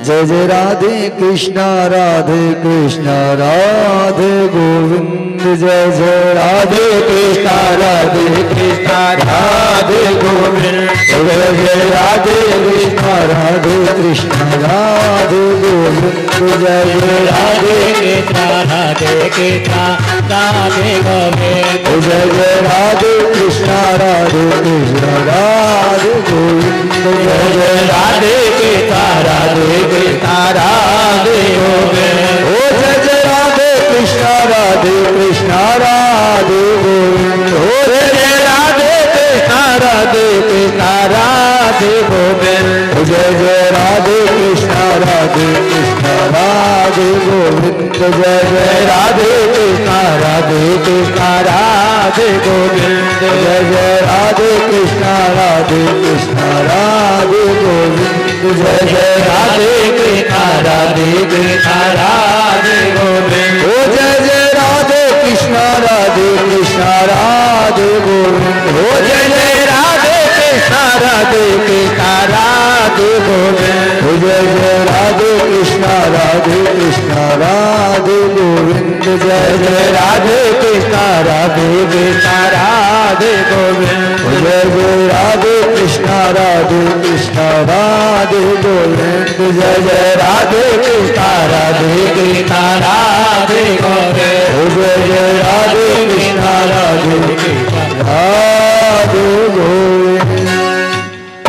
जय जय राधे कृष्णा राधे कृष्णा राधे गोविंद। जय जय राधे कृष्णा राधे कृष्णा राधे गोविंद। जय जय राधे कृष्णा राधे कृष्णा राधे गोविंद। जय जय राधे कृष्णा राधे कृष्णा राधे गोविंद। जय जय राधे कृष्णा राधे कृष्णा राधे गोविंद। जय जय राधे कृष्णा राधे कृष्णा राधे गोविंद। ओ जय जय राधे कृष्णा राधे कृष्णा राधे गोविंद। ओ जय जय राधे कृष्णा राधे कृष्णा राधे गोविंद। जय जय राधे कृष्णा राधे कृष्णा राधे गोविंद। जय जय राधे कृष्णा राधे कृष्णा राधे गोविंद। जय जय राधे कृष्णा राधे कृष्णा राधे गोविंद। जय जय राधे कृष्णा राधे कृष्णा राधे गोविंद। ओ जय जय राधे कृष्णा राधे कृष्णा राधे गोविंद। ओ जय जय राधे कृष्णा राधे कृष्णा राधे गोविंद। ओ जय जय राधे कृष्णा राधे कृष्णा राधे गोविंद। जय जय राधे कृष्णा राधे कृष्णा राधे गोविंद। जय जय राधे कृष्णा राधे कृष्णा राधे गोविंद। जय जय राधे कृष्णा राधे कृष्णा राधे गोविंद। जय जय राधे कृष्णा राधे कृष्णा राधे गोविंद।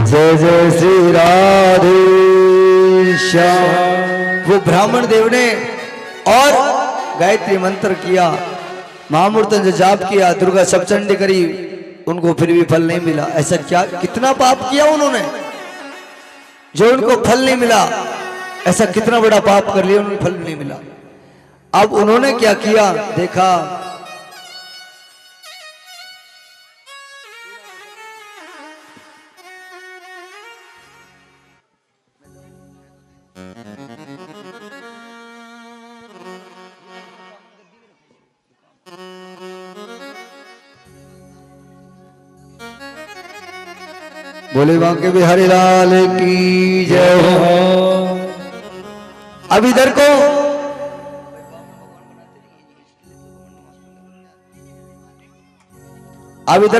जय जय श्री राधे श्याम। वो ब्राह्मण देव ने और गायत्री मंत्र किया, महामूर्तन जाप किया, दुर्गा सप्तचंडी करी, उनको फिर भी फल नहीं मिला। ऐसा क्या, कितना पाप किया उन्होंने जो उनको फल नहीं मिला? ऐसा कितना बड़ा पाप कर लिया, उन्हें फल नहीं मिला। अब उन्होंने क्या किया, देखा बोले बांके बिहारी लाल की जय हो। अब इधर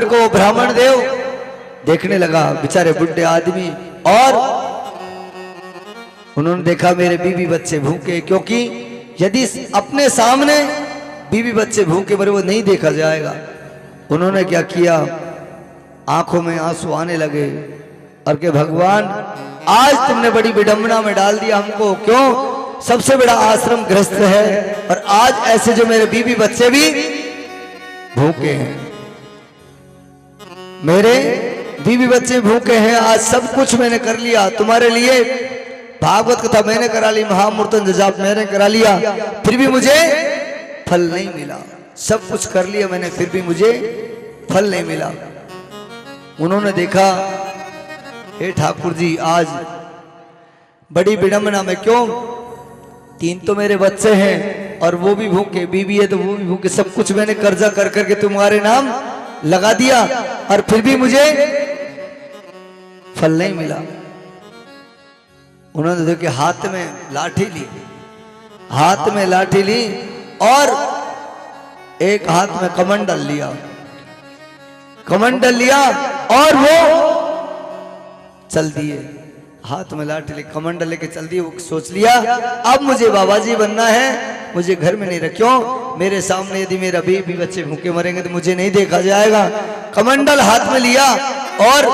को ब्राह्मण देव देखने लगा, बेचारे बुढ़े आदमी, और उन्होंने देखा मेरे बीवी बच्चे भूखे, क्योंकि यदि अपने सामने बीवी बच्चे भूखे पर वो नहीं देखा जाएगा। उन्होंने क्या किया, आंखों में आंसू आने लगे और के भगवान आज तुमने बड़ी विडंबना में डाल दिया हमको। क्यों? सबसे बड़ा आश्रम ग्रस्त है और आज ऐसे जो मेरे बीवी बच्चे भी भूखे हैं, मेरे बीवी बच्चे भूखे हैं। आज सब कुछ मैंने कर लिया तुम्हारे लिए, भागवत कथा मैंने करा ली, महामूर्तन जाप मैंने करा लिया, फिर भी मुझे फल नहीं मिला। सब कुछ कर लिया मैंने, फिर भी मुझे फल नहीं मिला। उन्होंने देखा, हे ठाकुर जी आज बड़ी विडंबना में, क्यों? 3 तो मेरे बच्चे हैं और वो भी भूखे, बीवी है तो वो भी भूखे, सब कुछ मैंने कर्जा कर करके तुम्हारे नाम लगा दिया और फिर भी मुझे फल नहीं मिला। उन्होंने देखा, हाथ में लाठी ली, हाथ में लाठी ली और एक हाथ में कमंडल लिया, कमंडल लिया और वो चल दिए। हाथ में लाठी ले कमंडल लेके चल दी। वो सोच लिया अब मुझे बाबा जी बनना है, मुझे घर में नहीं रखो, मेरे सामने यदि मेरा बीबी बच्चे भूखे मरेंगे तो मुझे नहीं देखा जाएगा। कमंडल हाथ में लिया और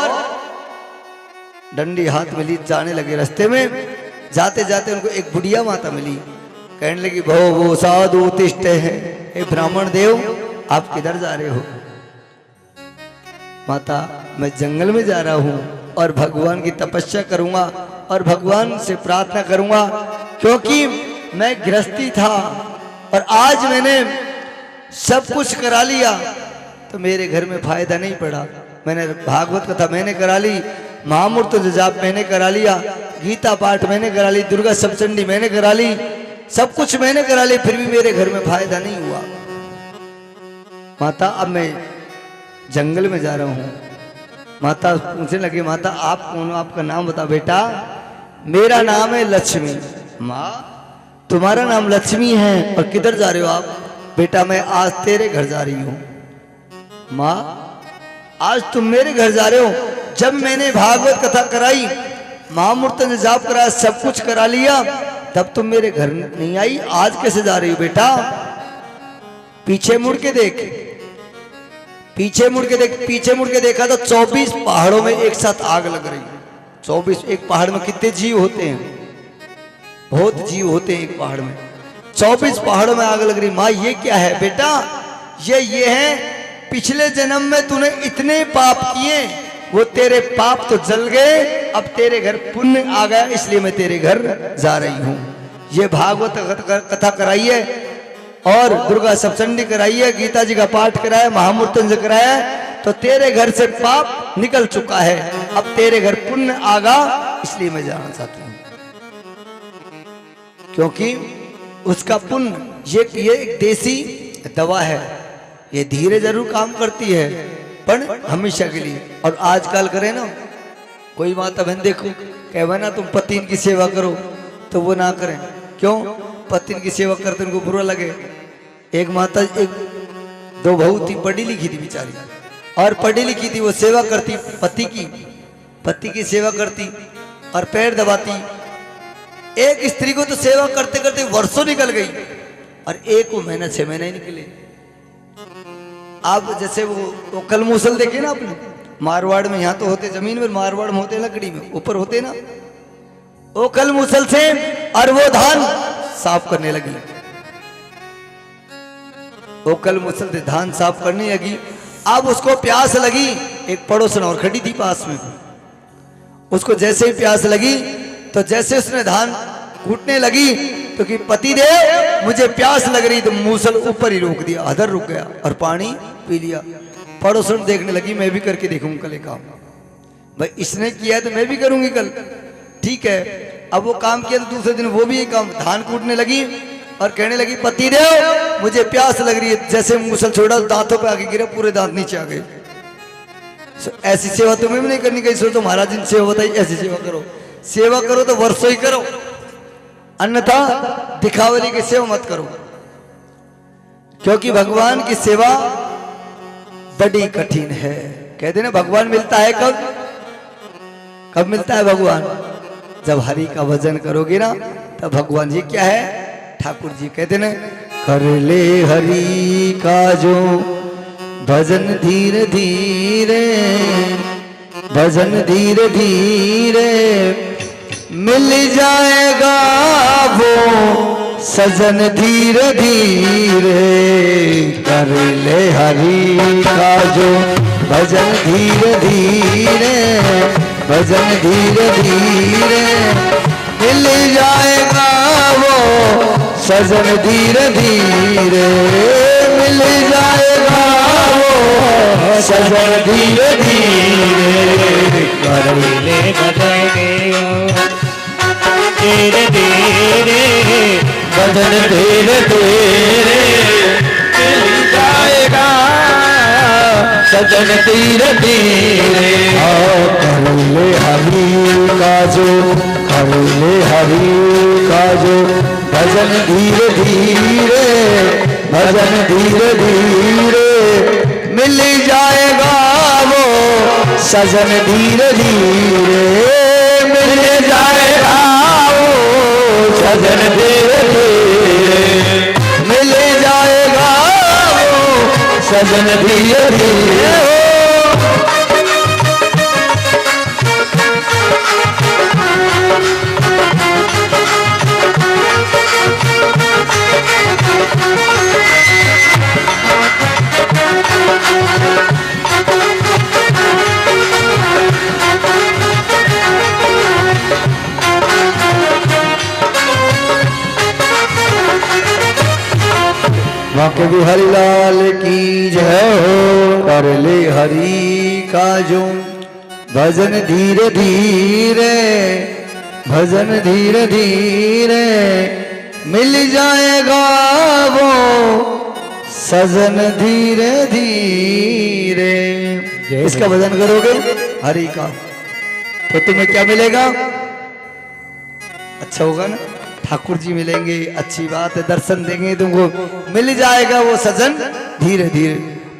डंडी हाथ में ली, जाने लगे। रास्ते में जाते जाते उनको एक बुढ़िया माता मिली, कहने लगी भो वो साधु उत्तिष्ठ है, हे ब्राह्मण देव आप किधर जा रहे हो? माता मैं जंगल में जा रहा हूँ और भगवान की तपस्या करूंगा और भगवान से प्रार्थना करूंगा, क्योंकि मैं गृहस्थी था और आज मैंने सब कुछ करा लिया तो मेरे घर में फायदा नहीं पड़ा। मैंने भागवत कथा मैंने करा ली, महामूर्त जाप मैंने करा लिया, गीता पाठ मैंने करा ली, दुर्गा सप्तशती मैंने करा ली, सब कुछ मैंने करा ली, फिर भी मेरे घर में फायदा नहीं हुआ। माता अब मैं जंगल में जा रहा हूँ। माता पूछने लगी माता आप कौन हो, आपका नाम बता। बेटा मेरा नाम है लक्ष्मी। माँ तुम्हारा नाम लक्ष्मी है और किधर जा रहे हो आप? बेटा मैं आज तेरे घर जा रही हूँ। माँ आज तुम मेरे घर जा रहे हो? जब मैंने भागवत कथा कराई, महामूर्त ने जाप कराया, सब कुछ करा लिया, तब तुम मेरे घर नहीं आई, आज कैसे जा रही हो? बेटा पीछे मुड़ के देख, पीछे मुड़ के देख। पीछे मुड़ के देखा तो 24 पहाड़ों में एक साथ आग लग रही है। 24 एक पहाड़ में कितने जीव होते हैं? बहुत जीव होते हैं एक पहाड़ में। 24 पहाड़ों में आग लग रही। माँ ये क्या है? बेटा ये है पिछले जन्म में तूने इतने पाप किए, वो तेरे पाप तो जल गए, अब तेरे घर पुण्य आ गया, इसलिए मैं तेरे घर जा रही हूँ। ये भागवत कथा कराई है और दुर्गा सप्तशती कराई है, गीता जी का पाठ कराया, महामृत्युंजय कराया, तो तेरे घर से पाप निकल चुका है, अब तेरे घर पुण्य आगा, इसलिए मैं जाना चाहती हूँ। क्योंकि उसका पुण्य ये एक देसी दवा है, ये धीरे जरूर काम करती है पर हमेशा के लिए। और आजकल करें ना, कोई माता बहन देखो कहे ना तुम पति की सेवा करो, तो वो ना करें। क्यों? पति की सेवा करते उनको बुरा लगे। एक माता, एक दो बहू थी, पढ़ी लिखी थी बेचारी, और पढ़ी लिखी थी, वो सेवा करती पति की सेवा करती और पैर दबाती। एक स्त्री को तो सेवा करते करते वर्षों निकल गई और एक को महीना 6 महीने ही निकले। आप जैसे वो कलमूसल देखे ना आपने, मारवाड़ में, यहाँ तो होते जमीन में, मारवाड़ में होते लकड़ी में, ऊपर होते ना, वो कलमूसल से और वो धान साफ करने लगी। वो कलमूसल से धान साफ करने लगी। अब उसको प्यास लगी, एक पड़ोसन और खड़ी थी पास में, उसको जैसे ही प्यास लगी तो जैसे उसने धान कूटने लगी तो कि पति देव मुझे प्यास लग रही, तो मूसल ऊपर ही रोक दिया, अधर रुक गया और पानी पी लिया। पड़ोसन देखने लगी, मैं भी करके देखूंगा कल काम, भाई इसने किया तो मैं भी करूंगी कल, ठीक है। अब वो काम किया तो दूसरे दिन वो भी ये काम, धान कूटने लगी और कहने लगी पति देव मुझे प्यास लग रही है, जैसे मूसल छोड़ा दांतों पे आके गिरा, पूरे दांत नीचे आ गए। ऐसी सेवा तुम्हें भी नहीं करनी, कहीं सोचो महाराज जी सेवा बताई, ऐसी सेवा करो, सेवा करो तो वर्षों ही करो, अन्यथा दिखावली की सेवा मत करो। क्योंकि भगवान की सेवा बड़ी कठिन है। कहते ना भगवान मिलता है कब? कब मिलता है भगवान? जब हरि का भजन करोगे ना, तब भगवान जी क्या है? ठाकुर जी कहते ना, कर ले हरि का जो भजन धीरे धीरे, भजन धीरे धीरे, मिल जाएगा वो सजन धीरे धीरे। कर ले हरि का जो भजन धीरे धीरे, भजन धीरे धीरे, मिल जाएगा वो सजन धीरे धीरे, मिल जाएगा वो सजन धीरे धीरे। कर ले धीरे धीरे, भजन धीरे धीरे, मिल जाएगा सजन धीरे धीरे। कर ले हरि का जो, कर ले हरि का जो भजन धीरे धीरे, भजन धीरे धीरे, मिल जाएगा वो सजन धीरे धीरे, मिल सजन धीरे धीरे मिल जाएगा वो सजन धीरे धीरे वाके बिहारी लाल की जय हो। कर ले हरि का जो भजन धीरे धीरे भजन धीरे धीरे मिल जाएगा वो सजन धीरे धीरे। इसका भजन करोगे हरि का तो तुम्हें क्या मिलेगा? अच्छा होगा ना, ठाकुर जी मिलेंगे, अच्छी बात है, दर्शन देंगे तुमको, मिल जाएगा वो सजन धीरे धीरे।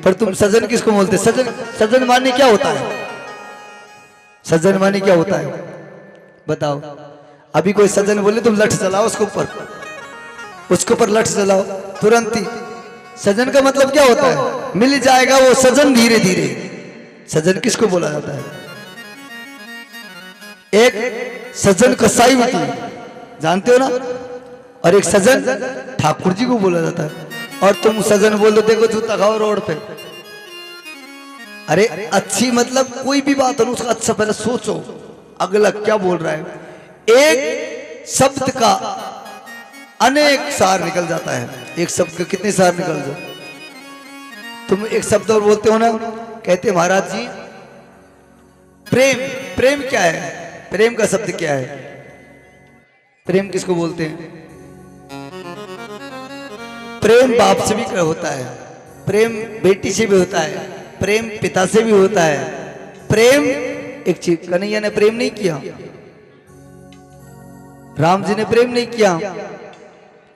पर तुम सजन किसको बोलते? सजन सजन माने क्या होता है? सजन माने क्या होता है बताओ? अभी कोई सजन बोले तुम लठ चलाओ उसके ऊपर लठ चलाओ तुरंत ही। सजन का मतलब क्या होता है? मिल जाएगा वो सजन धीरे धीरे। सजन किसको बोला जाता है? एक सजन कसाई होती है, जानते हो ना, और एक सजन ठाकुर जी को बोला जाता है। और तुम सजन बोल दो, देखो जूता खाओ रोड पे। अरे अच्छी मतलब कोई भी बात हो उसका अच्छा पहले सोचो अगला क्या बोल रहा है। एक शब्द का अनेक सार निकल जाता है। एक शब्द के कितने सार निकल जाओ। तुम एक शब्द और बोलते हो ना, कहते महाराज जी प्रेम। प्रेम क्या है? प्रेम का शब्द क्या है? प्रेम किसको बोलते हैं? प्रेम बाप से भी होता है, प्रेम बेटी से भी होता है, प्रेम पिता से भी होता है। प्रेम एक चीज, कन्हैया ने प्रेम नहीं किया, राम जी ने प्रेम नहीं किया,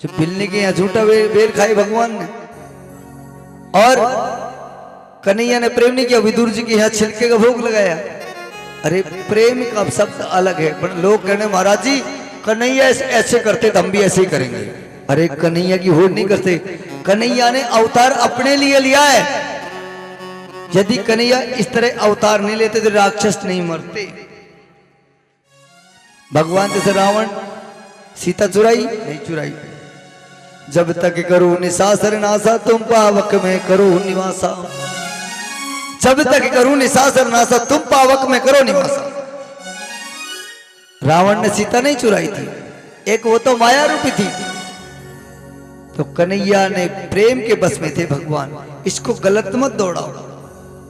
जो बिल्ली के यहाँ झूठा बेर खाई भगवान ने। और कन्हैया ने प्रेम नहीं किया, विदुर जी के यहाँ छिलके का भोग लगाया। अरे प्रेम का शब्द अलग है। पर लोग कहने महाराज जी कन्हैया ऐसे करते तो हम भी ऐसे ही करेंगे। अरे कन्हैया की होड़ नहीं करते। कन्हैया ने अवतार अपने लिए लिया है। यदि कन्हैया इस तरह अवतार नहीं लेते तो राक्षस नहीं मरते। भगवान जैसे रावण सीता चुराई नहीं चुराई। जब तक करो निशासर नासा तुम पावक में करो निवासा। जब तक करूं निशासर नासा तुम पावक में करो निवासा। रावण ने सीता नहीं चुराई थी, एक वो तो माया रूपी थी। तो कन्हैया ने प्रेम के बस में थे भगवान। इसको गलत मत दौड़ाओ,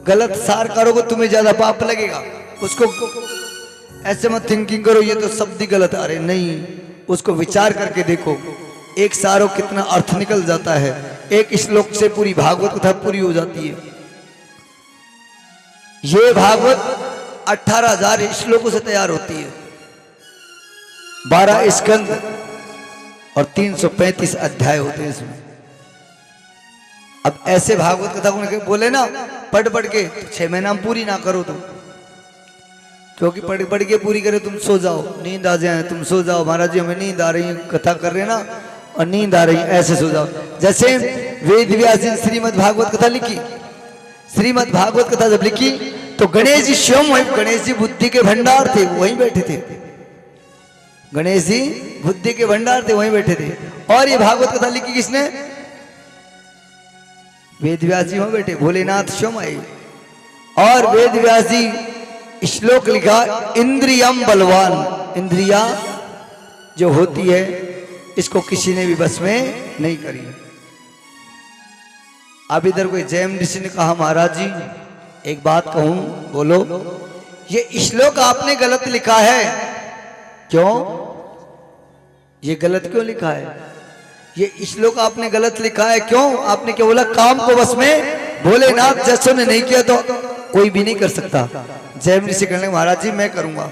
गलत सार करोगे तुम्हें ज्यादा पाप लगेगा। उसको ऐसे मत थिंकिंग करो ये तो शब्द ही गलत आ रहे, नहीं, उसको विचार करके देखो। एक सारों कितना अर्थ निकल जाता है। एक श्लोक से पूरी भागवत कथा पूरी हो जाती है। ये भागवत 18,000 श्लोकों से तैयार होती है। 12 स्कंद और 335 अध्याय होते हैं इसमें। अब ऐसे भागवत कथा को बोले ना पढ़ पढ़ के 6 महीना में पूरी ना करो तुम, क्योंकि पढ़ पढ़ के पूरी करे तुम सो जाओ, नींद आ जाए, तुम सो जाओ, महाराज जी हमें नींद आ रही, कथा कर रहे ना और नींद आ रही, ऐसे सो जाओ। जैसे वेद व्यास जी श्रीमद् भागवत कथा लिखी। श्रीमद् भागवत कथा जब लिखी तो गणेश जी स्वयं वहीं, गणेश जी बुद्धि के भंडार थे, वहीं बैठे थे। गणेश जी बुद्धि के भंडार थे, वहीं बैठे थे। और ये भागवत कथा लिखी किसने? वेद व्यास जी वहां बैठे, भोलेनाथ स्वयं आए। और वेद व्यास जी श्लोक लिखा, इंद्रियम बलवान। इंद्रिया जो होती है इसको किसी ने भी बस में नहीं करी। अब इधर कोई जैन ऋषि ने कहा महाराज जी एक बात कहूं, बोलो। ये श्लोक आपने गलत लिखा है। क्यों? ये गलत क्यों लिखा है? ये श्लोक आपने गलत लिखा है। क्यों? आपने क्या बोला? काम को बस में भोलेनाथ जैसों ने नहीं किया तो कोई भी नहीं कर सकता। जैन ऋषि कहने महाराज जी मैं करूंगा।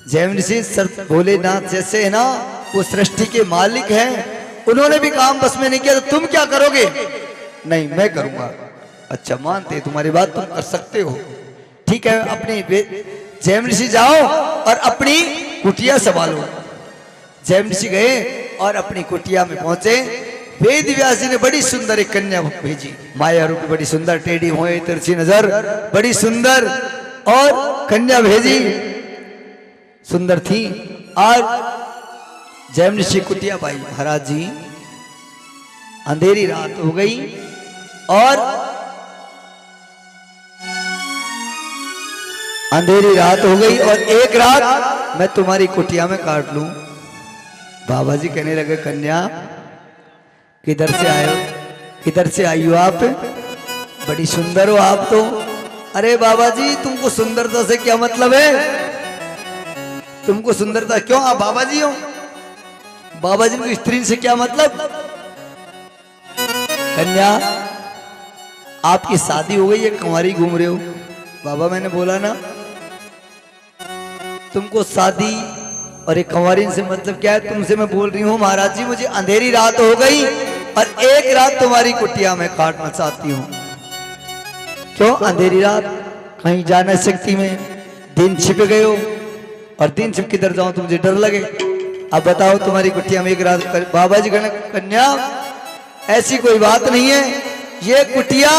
जैन ऋषि भोलेनाथ जैसे है ना, वो सृष्टि के मालिक हैं, उन्होंने भी काम बस में नहीं किया तो तुम क्या करोगे? नहीं मैं करूंगा। अच्छा मानते तुम्हारी बात, तुम कर सकते हो, ठीक है। अपनी जैन ऋषि जाओ और अपनी कुटिया संभालो। जैन ऋषि गए और अपनी कुटिया में पहुंचे। वेद व्यास जी ने बड़ी सुंदर एक कन्या भेजी, माया रूपी, बड़ी सुंदर, टेढ़ी हुए, तिरछी नजर, बड़ी सुंदर और कन्या भेजी, सुंदर थी। और जैन ऋषि कुटिया पाई, महाराज जी अंधेरी रात हो गई और अंधेरी रात हो गई और एक रात मैं तुम्हारी कुटिया में काट लूं। बाबा जी कहने लगे, कन्या किधर से आए हो, किधर से आई हो आप, बड़ी सुंदर हो आप तो। अरे बाबा जी तुमको सुंदरता से क्या मतलब है, तुमको सुंदरता क्यों, आप बाबा जी हो, बाबा जी को स्त्री से क्या मतलब। कन्या आपकी शादी हो गई है, कुंवारी घूम रहे हो। बाबा मैंने बोला ना तुमको शादी और एक कंवारी से मतलब क्या है, तुमसे मैं बोल रही हूँ महाराज जी मुझे अंधेरी रात हो गई और एक रात तुम्हारी कुटिया में काटना चाहती हूँ। क्यों अंधेरी रात, कहीं जा नहीं सकती मैं, दिन छिप गए हो और दिन छिप किधर जाऊं तो मुझे डर लगे। अब बताओ तुम्हारी कुटिया में एक रात। बाबा जी कहने, कन्या ऐसी कोई बात नहीं है, ये कुटिया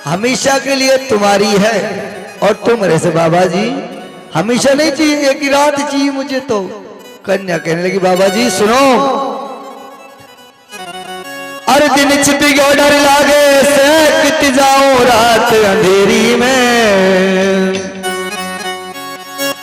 हमेशा के लिए तुम्हारी है और तुम रहे। बाबा जी हमेशा नहीं चाहिए, एक ही रात चाहिए मुझे तो। कन्या कहने लगी, बाबा जी सुनो, अरे दिन छिपी गयो डर लागे, सहकती जाऊं रात अंधेरी में।